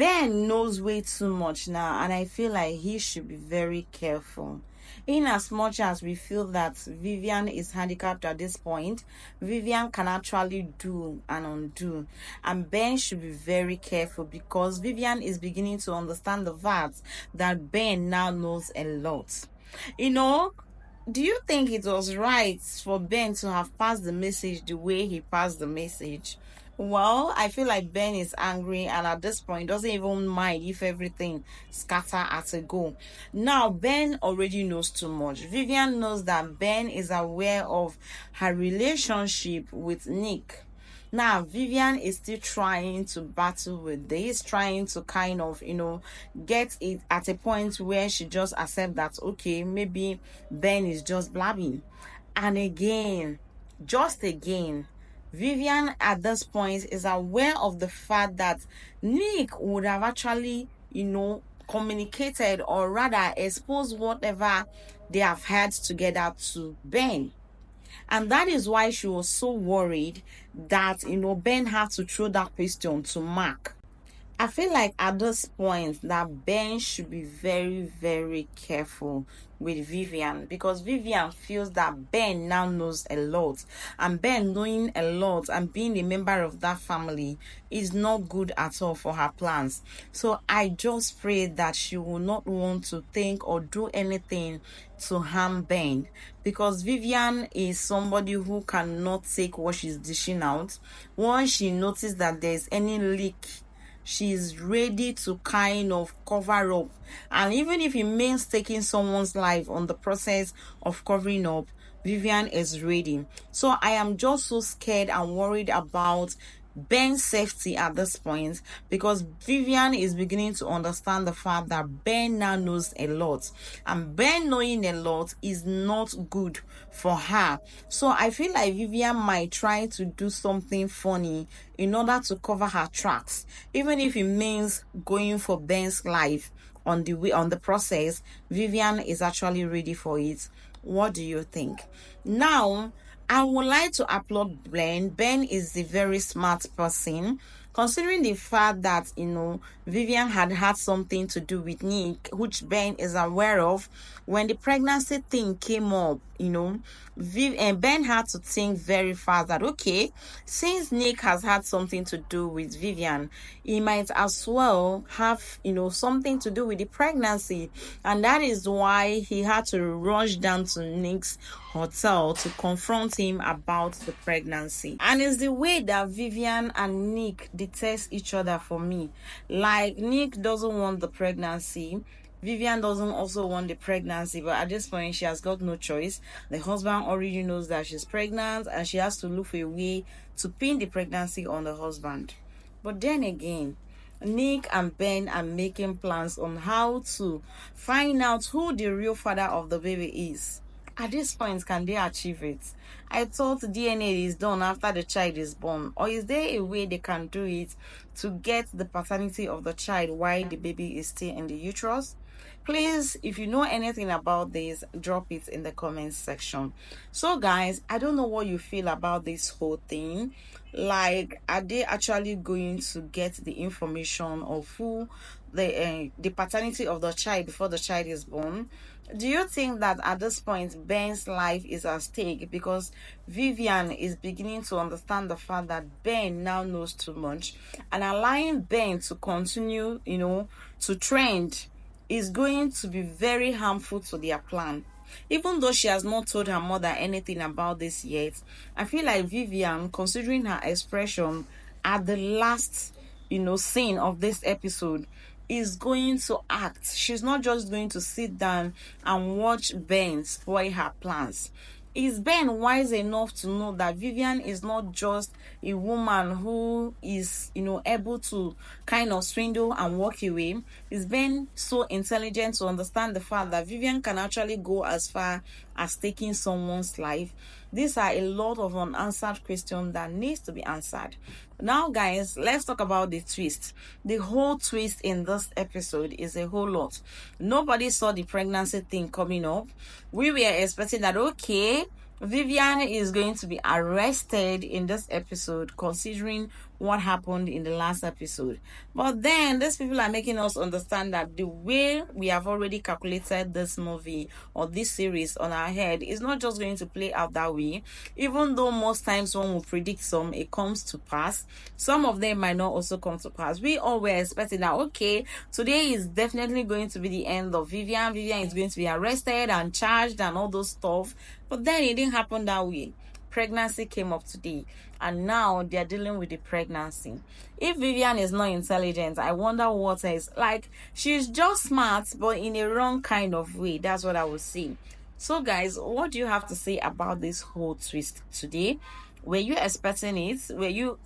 Ben knows way too much now, and I feel like he should be very careful. In as much as we feel that Vivian is handicapped at this point, Vivian can actually do and undo. And Ben should be very careful because Vivian is beginning to understand the fact that Ben now knows a lot. You know, do you think it was right for Ben to have passed the message the way he passed the message? Well, I feel like Ben is angry and at this point doesn't even mind if everything scatter at a go. Now, Ben already knows too much. Vivian knows that Ben is aware of her relationship with Nick. Now, Vivian is still trying to battle with this, trying to kind of, get it at a point where she just accept that, okay, maybe Ben is just blabbing. And again, just again, Vivian at this point is aware of the fact that Nick would have actually, communicated or rather exposed whatever they have had together to Ben. And that is why she was so worried that, Ben had to throw that question to Mark. I feel like at this point that Ben should be very, very careful with Vivian because Vivian feels that Ben now knows a lot, and Ben knowing a lot and being a member of that family is not good at all for her plans. So I just pray that she will not want to think or do anything to harm Ben because Vivian is somebody who cannot take what she's dishing out. Once she notices that there's any leak, she's ready to kind of cover up, and even if it means taking someone's life on the process of covering up, Vivian is ready. So I am just so scared and worried about Ben's safety at this point because Vivian is beginning to understand the fact that Ben now knows a lot, and Ben knowing a lot is not good for her. So I feel like Vivian might try to do something funny in order to cover her tracks, even if it means going for Ben's life on the process. Vivian is actually ready for it. What do you think? Now, I would like to applaud Ben. Ben is a very smart person, considering the fact that, Vivian had something to do with Nick, which Ben is aware of. When the pregnancy thing came up, Ben had to think very fast that, okay, since Nick has had something to do with Vivian, he might as well have, something to do with the pregnancy. And that is why he had to rush down to Nick's hotel to confront him about the pregnancy. And it's the way that Vivian and Nick detest each other for me. Like, Nick doesn't want the pregnancy, Vivian doesn't also want the pregnancy, but at this point she has got no choice. The husband already knows that she's pregnant and she has to look for a way to pin the pregnancy on the husband. But then again, Nick and Ben are making plans on how to find out who the real father of the baby is. At this point, can they achieve it? I thought DNA is done after the child is born. Or is there a way they can do it to get the paternity of the child while the baby is still in the uterus? Please, if you know anything about this, drop it in the comments section. So guys, I don't know what you feel about this whole thing. Like, are they actually going to get the information of who the paternity of the child before the child is born? Do you think that at this point Ben's life is at stake because Vivian is beginning to understand the fact that Ben now knows too much, and allowing Ben to continue, to trend is going to be very harmful to their plan? Even though she has not told her mother anything about this yet, I feel like Vivian, considering her expression at the last, scene of this episode, is going to act. She's not just going to sit down and watch Ben spoil her plans. Is Ben wise enough to know that Vivian is not just a woman who is, able to kind of swindle and walk away? Is Ben so intelligent to understand the fact that Vivian can actually go as far as taking someone's life? These are a lot of unanswered questions that needs to be answered. Now, guys, let's talk about the twist. The whole twist in this episode is a whole lot. Nobody saw the pregnancy thing coming up. We were expecting that, okay, Vivian is going to be arrested in this episode, considering what happened in the last episode. But then these people are making us understand that the way we have already calculated this movie or this series on our head is not just going to play out that way. Even though most times when we predict some, it comes to pass, some of them might not also come to pass. We all were expecting that, okay, today is definitely going to be the end of Vivian. Vivian is going to be arrested and charged and all those stuff. But then it didn't happen that way. Pregnancy came up today, and now they're dealing with the pregnancy. If Vivian is not intelligent, I wonder what is. Like, she's just smart, but in a wrong kind of way. That's what I would say. So guys, what do you have to say about this whole twist today? Were you expecting it? Were you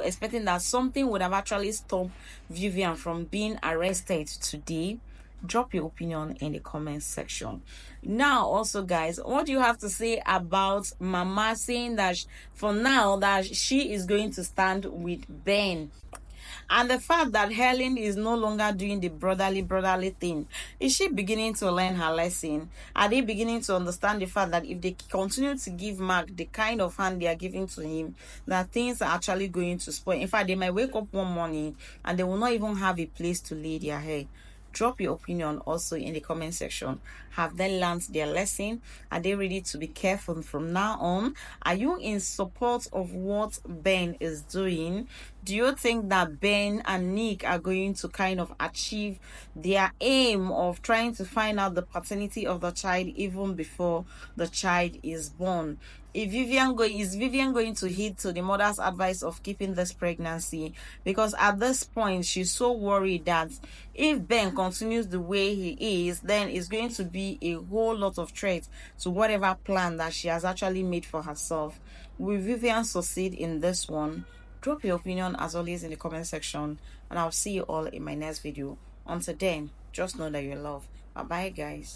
expecting that something would have actually stopped Vivian from being arrested today? Drop your opinion in the comment section. Now also guys, what do you have to say about Mama saying that for now that she is going to stand with Ben? And the fact that Helen is no longer doing the brotherly thing, is she beginning to learn her lesson? Are they beginning to understand the fact that if they continue to give Mark the kind of hand they are giving to him, that things are actually going to spoil? In fact, they might wake up one morning and they will not even have a place to lay their head. Drop your opinion also in the comment section. Have they learned their lesson? Are they ready to be careful from now on? Are you in support of what Ben is doing? Do you think that Ben and Nick are going to kind of achieve their aim of trying to find out the paternity of the child even before the child is born? Is Vivian going to heed to the mother's advice of keeping this pregnancy? Because at this point, she's so worried that if Ben continues the way he is, then it's going to be a whole lot of threat to whatever plan that she has actually made for herself. Will Vivian succeed in this one? Drop your opinion as always in the comment section, and I'll see you all in my next video. Until then, just know that you're loved. Bye bye guys.